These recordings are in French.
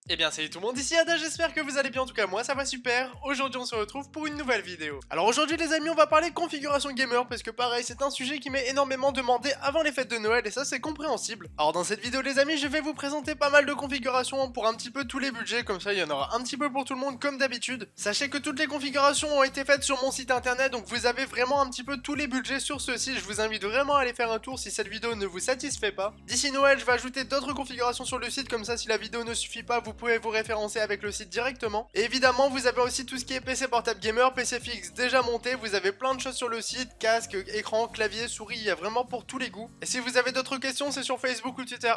Eh bien salut tout le monde, ici Ada, j'espère que vous allez bien, en tout cas moi ça va super. Aujourd'hui on se retrouve pour une nouvelle vidéo. Alors aujourd'hui les amis on va parler configuration gamer parce que pareil c'est un sujet qui m'est énormément demandé avant les fêtes de Noël et ça c'est compréhensible. Alors dans cette vidéo les amis je vais vous présenter pas mal de configurations pour un petit peu tous les budgets, comme ça il y en aura un petit peu pour tout le monde comme d'habitude. Sachez que toutes les configurations ont été faites sur mon site internet, donc vous avez vraiment un petit peu tous les budgets sur ce site. Je vous invite vraiment à aller faire un tour si cette vidéo ne vous satisfait pas. D'ici Noël je vais ajouter d'autres configurations sur le site, comme ça si la vidéo ne suffit pas vous pouvez vous référencer avec le site directement. Et évidemment vous avez aussi tout ce qui est PC portable gamer, PC fixe déjà monté, vous avez plein de choses sur le site, casque, écran, clavier, souris, il y a vraiment pour tous les goûts. Et si vous avez d'autres questions c'est sur Facebook ou Twitter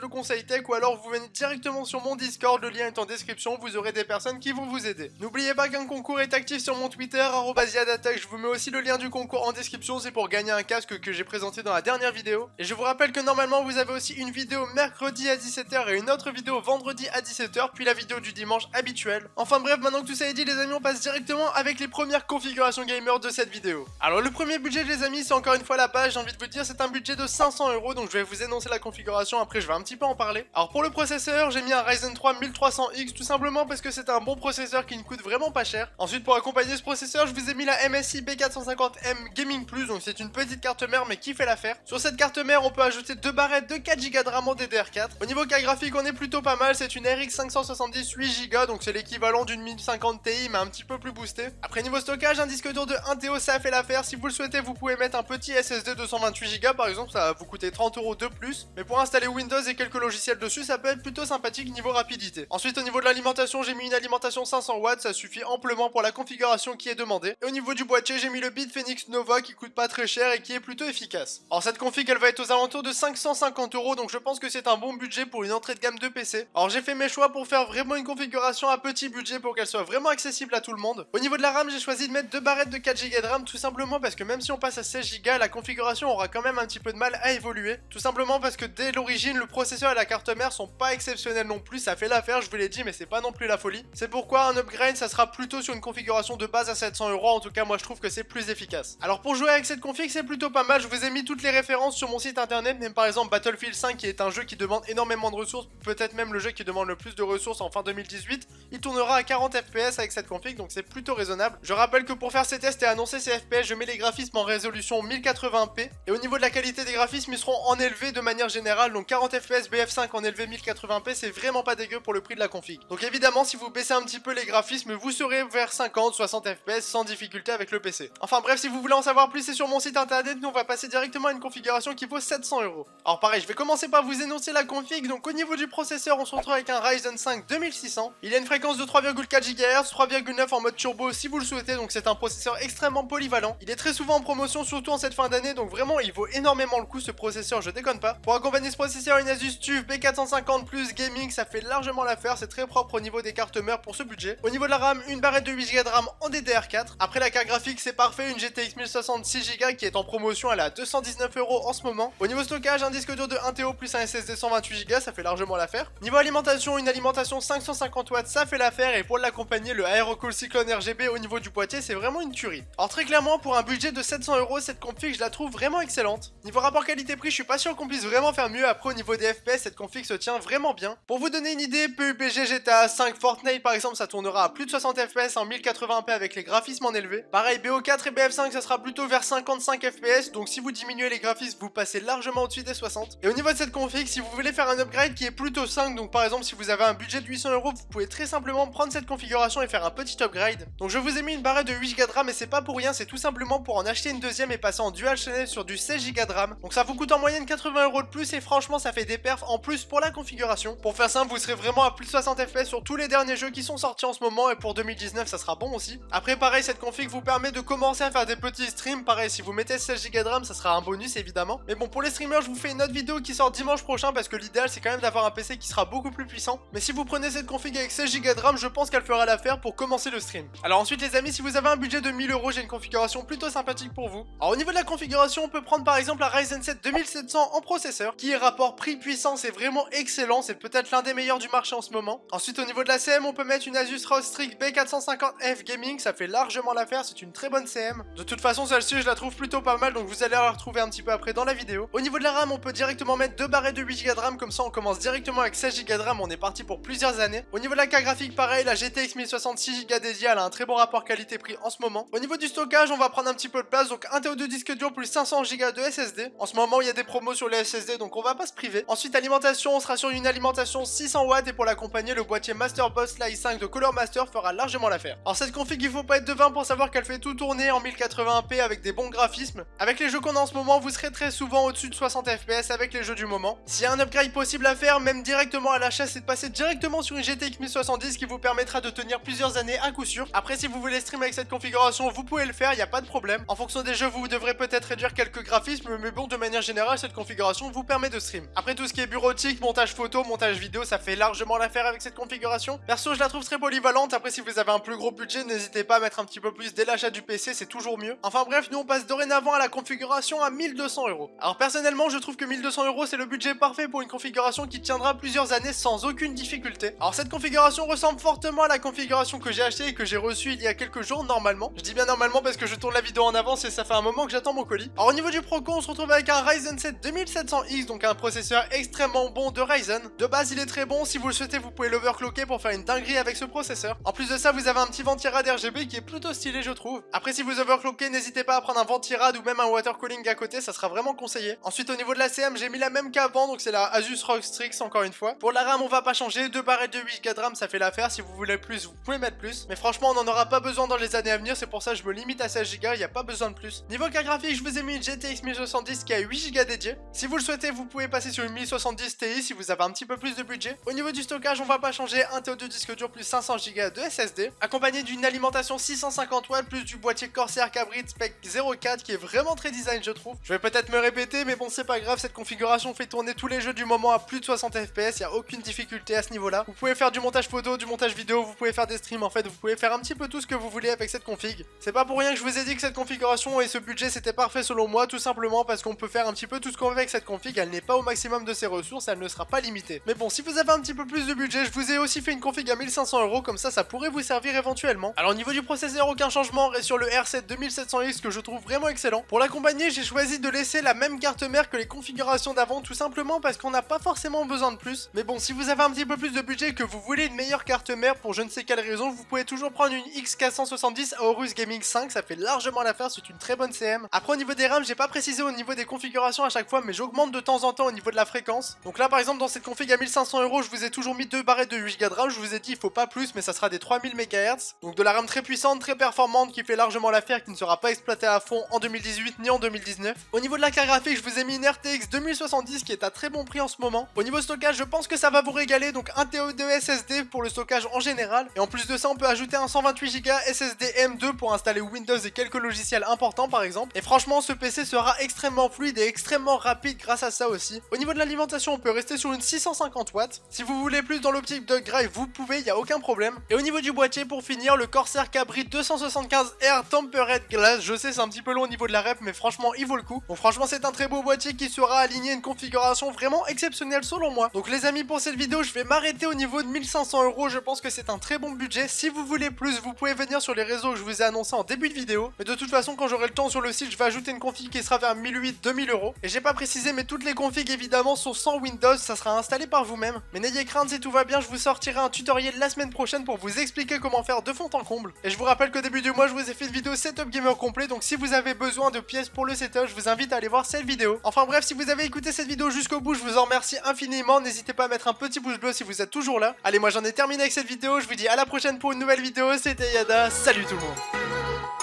@leconseiltech, ou alors vous venez directement sur mon Discord, le lien est en description, vous aurez des personnes qui vont vous aider. N'oubliez pas qu'un concours est actif sur mon Twitter @yadatech, je vous mets aussi le lien du concours en description, c'est pour gagner un casque que j'ai présenté dans la dernière vidéo. Et je vous rappelle que normalement vous avez aussi une vidéo mercredi à 17h et une autre vidéo vendredi à 17h, puis la vidéo du dimanche habituelle. Enfin bref, maintenant que tout ça est dit les amis, on passe directement avec les premières configurations gamer de cette vidéo. Alors le premier budget les amis, c'est encore une fois la base, j'ai envie de vous dire, c'est un budget de 500€, donc je vais vous énoncer la configuration, après je vais un petit peu en parler. Alors pour le processeur, j'ai mis un Ryzen 3 1300X, tout simplement parce que c'est un bon processeur qui ne coûte vraiment pas cher. Ensuite pour accompagner ce processeur, je vous ai mis la MSI B450M Gaming Plus, donc c'est une petite carte mère mais qui fait l'affaire. Sur cette carte mère, on peut ajouter 2 barrettes de 4Go de RAM en DDR4. Au niveau carte graphique, on est plutôt pas mal, c'est une RX 570 8Go, donc c'est l'équivalent d'une 1050 Ti mais un petit peu plus boosté. Après niveau stockage, un disque dur de 1 TB ça fait l'affaire. Si vous le souhaitez, vous pouvez mettre un petit SSD 228Go par exemple, ça va vous coûter 30€ de plus. Mais pour installer Windows et quelques logiciels dessus, ça peut être plutôt sympathique niveau rapidité. Ensuite au niveau de l'alimentation, j'ai mis une alimentation 500 watts, ça suffit amplement pour la configuration qui est demandée. Et au niveau du boîtier, j'ai mis le Bitfenix Nova qui coûte pas très cher et qui est plutôt efficace. Alors cette config elle va être aux alentours de 550€, donc je pense que c'est un bon budget pour une entrée de gamme de PC. Alors j'ai fait mes choix pour faire vraiment une configuration à petit budget pour qu'elle soit vraiment accessible à tout le monde. Au niveau de la RAM, j'ai choisi de mettre 2 barrettes de 4Go de RAM, tout simplement parce que même si on passe à 16Go, la configuration aura quand même un petit peu de mal à évoluer. Tout simplement parce que dès l'origine, le processeur et la carte mère sont pas exceptionnels non plus, ça fait l'affaire, je vous l'ai dit, mais c'est pas non plus la folie. C'est pourquoi un upgrade, ça sera plutôt sur une configuration de base à 700€, en tout cas moi je trouve que c'est plus efficace. Alors pour jouer avec cette config, c'est plutôt pas mal, je vous ai mis toutes les références sur mon site internet, même par exemple Battlefield 5 qui est un jeu qui demande énormément de ressources, peut-être même le jeu qui demande le plus de ressources en fin 2018, il tournera à 40 FPS avec cette config, donc c'est plutôt raisonnable. Je rappelle que pour faire ces tests et annoncer ces FPS, je mets les graphismes en résolution 1080p, et au niveau de la qualité des graphismes, ils seront en élevé de manière générale, donc 40 FPS BF5 en élevé 1080p, c'est vraiment pas dégueu pour le prix de la config. Donc évidemment, si vous baissez un petit peu les graphismes, vous serez vers 50-60 FPS sans difficulté avec le PC. Enfin bref, si vous voulez en savoir plus, c'est sur mon site internet, nous on va passer directement à une configuration qui vaut 700€. Alors pareil, je vais commencer par vous énoncer la config, donc au niveau du processeur, on se retrouve avec un Ryzen 5 2600, il a une fréquence de 3,4 GHz, 3,9 en mode turbo si vous le souhaitez, donc c'est un processeur extrêmement polyvalent. Il est très souvent en promotion, surtout en cette fin d'année, donc vraiment il vaut énormément le coup ce processeur, je déconne pas. Pour accompagner ce processeur, une Asus TUF B450 Plus Gaming, ça fait largement l'affaire, c'est très propre au niveau des cartes mères pour ce budget. Au niveau de la RAM, une barrette de 8Go de RAM en DDR4. Après la carte graphique, c'est parfait, une GTX 1060 6Go qui est en promotion, elle est à 219€ en ce moment. Au niveau stockage, un disque dur de 1 TB plus un SSD 128Go, ça fait largement l'affaire. Niveau alimentation, une alimentation 550 watts, ça fait l'affaire, et pour l'accompagner, le Aerocool Cyclone RGB au niveau du boîtier, c'est vraiment une tuerie. Alors très clairement, pour un budget de 700€, cette config, je la trouve vraiment excellente. Niveau rapport qualité-prix, je suis pas sûr qu'on puisse vraiment faire mieux. Après au niveau des FPS, cette config se tient vraiment bien. Pour vous donner une idée, PUBG, GTA 5, Fortnite par exemple, ça tournera à plus de 60 FPS en 1080p avec les graphismes en élevé. Pareil, BO4 et BF5, ça sera plutôt vers 55 FPS, donc si vous diminuez les graphismes, vous passez largement au-dessus des 60. Et au niveau de cette config, si vous voulez faire un upgrade qui est plutôt 5, donc par exemple si vous avez un budget de 800€, vous pouvez très simplement prendre cette configuration et faire un petit upgrade. Donc je vous ai mis une barrette de 8Go de RAM, et c'est pas pour rien, c'est tout simplement pour en acheter une deuxième et passer en dual channel sur du 16Go de RAM. Donc ça vous coûte en moyenne 80€ de plus, et franchement ça fait des perfs en plus pour la configuration. Pour faire simple, vous serez vraiment à plus de 60 FPS sur tous les derniers jeux qui sont sortis en ce moment, et pour 2019 ça sera bon aussi. Après pareil, cette config vous permet de commencer à faire des petits streams. Pareil, si vous mettez 16Go de RAM, ça sera un bonus évidemment. Mais bon, pour les streamers, je vous fais une autre vidéo qui sort dimanche prochain, parce que l'idéal c'est quand même d'avoir un PC qui sera beaucoup plus puissant. Mais si vous prenez cette config avec 16Go de RAM, je pense qu'elle fera l'affaire pour commencer le stream. Alors ensuite les amis, si vous avez un budget de 1000€, j'ai une configuration plutôt sympathique pour vous. Alors au niveau de la configuration, on peut prendre par exemple la Ryzen 7 2700 en processeur, qui est rapport prix-puissance, c'est vraiment excellent, c'est peut-être l'un des meilleurs du marché en ce moment. Ensuite au niveau de la CM, on peut mettre une Asus ROG Strix B450F Gaming, ça fait largement l'affaire, c'est une très bonne CM. De toute façon celle-ci je la trouve plutôt pas mal, donc vous allez la retrouver un petit peu après dans la vidéo. Au niveau de la RAM, on peut directement mettre 2 barrettes de 8Go de RAM, comme ça on commence directement avec 16Go de RAM, on est parti partie pour plusieurs années. Au niveau de la carte graphique, pareil, la GTX 1060 6Go dédiée, elle a un très bon rapport qualité-prix en ce moment. Au niveau du stockage, on va prendre un petit peu de place, donc 1 TO2 disque dur plus 500 Go de SSD. En ce moment, il y a des promos sur les SSD, donc on va pas se priver. Ensuite, alimentation, on sera sur une alimentation 600 watts et pour l'accompagner, le boîtier Master Boss la i5 de Color Master fera largement l'affaire. Alors cette config, il faut pas être devin pour savoir qu'elle fait tout tourner en 1080p avec des bons graphismes. Avec les jeux qu'on a en ce moment, vous serez très souvent au-dessus de 60 FPS avec les jeux du moment. S'il y a un upgrade possible à faire, même directement à l'achat, c'est de passer directement sur une GTX 1070 qui vous permettra de tenir plusieurs années à coup sûr. Après, si vous voulez stream avec cette configuration, vous pouvez le faire, il n'y a pas de problème. En fonction des jeux, vous devrez peut-être réduire quelques graphismes, mais bon, de manière générale, cette configuration vous permet de stream. Après, tout ce qui est bureautique, montage photo, montage vidéo, ça fait largement l'affaire avec cette configuration. Perso, je la trouve très polyvalente. Après, si vous avez un plus gros budget, n'hésitez pas à mettre un petit peu plus dès l'achat du PC, c'est toujours mieux. Enfin bref, nous on passe dorénavant à la configuration à 1200 €. Alors personnellement, je trouve que 1200 € c'est le budget parfait pour une configuration qui tiendra plusieurs années sans aucune difficulté. Alors cette configuration ressemble fortement à la configuration que j'ai achetée et que j'ai reçue il y a quelques jours normalement. Je dis bien normalement parce que je tourne la vidéo en avance et ça fait un moment que j'attends mon colis. Alors au niveau du Proco, on se retrouve avec un Ryzen 7 2700X, donc un processeur extrêmement bon de Ryzen. De base, il est très bon, si vous le souhaitez, vous pouvez l'overclocker pour faire une dinguerie avec ce processeur. En plus de ça, vous avez un petit ventirad RGB qui est plutôt stylé, je trouve. Après, si vous overclockez, n'hésitez pas à prendre un ventirad ou même un water cooling à côté, ça sera vraiment conseillé. Ensuite, au niveau de la CM, j'ai mis la même qu'avant, donc c'est la Asus ROG Strix encore une fois. Pour la RAM, on va pas changer, 2 barrettes de 8Go de RAM, ça fait l'affaire. Si vous voulez plus, vous pouvez mettre plus. Mais franchement, on n'en aura pas besoin dans les années à venir, c'est pour ça que je me limite à 16Go, il n'y a pas besoin de plus. Niveau carte graphique, je vous ai mis une GTX 1070 qui a 8Go dédié. Si vous le souhaitez, vous pouvez passer sur une 1070 Ti si vous avez un petit peu plus de budget. Au niveau du stockage, on va pas changer, 1 TO2 disque dur plus 500Go de SSD, accompagné d'une alimentation 650 watts plus du boîtier Corsair Cabrit Spec 04 qui est vraiment très design, je trouve. Je vais peut-être me répéter, mais bon, c'est pas grave, cette configuration fait tourner tous les jeux du moment à plus de 60 FPS, il y a aucune difficulté à ce niveau-là. Vous pouvez faire du montage photo, du montage vidéo, vous pouvez faire des streams, en fait, vous pouvez faire un petit peu tout ce que vous voulez avec cette config. C'est pas pour rien que je vous ai dit que cette configuration et ce budget c'était parfait selon moi, tout simplement parce qu'on peut faire un petit peu tout ce qu'on veut avec cette config, elle n'est pas au maximum de ses ressources, elle ne sera pas limitée. Mais bon, si vous avez un petit peu plus de budget, je vous ai aussi fait une config à 1500 €, comme ça pourrait vous servir éventuellement. Alors au niveau du processeur, aucun changement, on reste sur le R7 2700X que je trouve vraiment excellent. Pour l'accompagner, j'ai choisi de laisser la même carte mère que les configurations d'avant, tout simplement parce qu'on n'a pas forcément besoin de plus. Mais bon, si vous avez un petit peu plus de budget et que vous voulez une meilleure carte mère pour je ne sais quelle raison, vous pouvez toujours prendre une X470 Aorus Gaming 5, ça fait largement l'affaire, c'est une très bonne CM. Après au niveau des RAM, j'ai pas précisé au niveau des configurations à chaque fois, mais j'augmente de temps en temps au niveau de la fréquence. Donc là par exemple dans cette config à 1500 €, je vous ai toujours mis 2 barrettes de 8Go de RAM, je vous ai dit il faut pas plus, mais ça sera des 3000 MHz. Donc de la RAM très puissante, très performante, qui fait largement l'affaire, qui ne sera pas exploitée à fond en 2018 ni en 2019. Au niveau de la carte graphique, je vous ai mis une RTX 2070 qui est à très bon prix en ce moment. Au niveau stockage, je pense que ça va vous régaler, donc 1 TO2 SSD pour le stockage en général. Et en plus de ça, on peut ajouter un 128Go SSD M2 pour installer Windows et quelques logiciels importants par exemple. Et franchement, ce PC sera extrêmement fluide et extrêmement rapide grâce à ça aussi. Au niveau de l'alimentation, on peut rester sur une 650 watts. Si vous voulez plus dans l'optique d'upgrade, vous pouvez, il n'y a aucun problème. Et au niveau du boîtier, pour finir, le Corsair Cabrit 275R Tempered Glass. Je sais, c'est un petit peu long au niveau de la rep, mais franchement, il vaut le coup. Donc franchement, c'est un très beau boîtier qui sera aligné à une configuration vraiment exceptionnelle selon moi. Donc les amis, pour cette vidéo, je vais m'arrêter au niveau de 1500 €. Je pense que c'est un très bon budget. Si vous voulez plus, vous pouvez venir sur les réseaux que je vous ai annoncé en début de vidéo. Mais de toute façon, quand j'aurai le temps sur le site, je vais ajouter une config qui sera vers 1008-2000 €. Et j'ai pas précisé, mais toutes les configs évidemment sont sans Windows, ça sera installé par vous-même. Mais n'ayez crainte, si tout va bien, je vous sortirai un tutoriel la semaine prochaine pour vous expliquer comment faire de fond en comble. Et je vous rappelle qu'au début du mois, je vous ai fait une vidéo setup gamer complet, donc si vous avez besoin de pièces pour le setup, je vous invite à aller voir cette vidéo. Enfin bref, si vous avez écouté cette vidéo jusqu'au bout, je vous en remercie infiniment. N'hésitez pas à mettre un petit pouce bleu si vous êtes toujours là. Allez, moi j'en ai terminé avec cette vidéo, je vous dis à la prochaine pour une nouvelle vidéo. C'était Yada, salut tout le monde.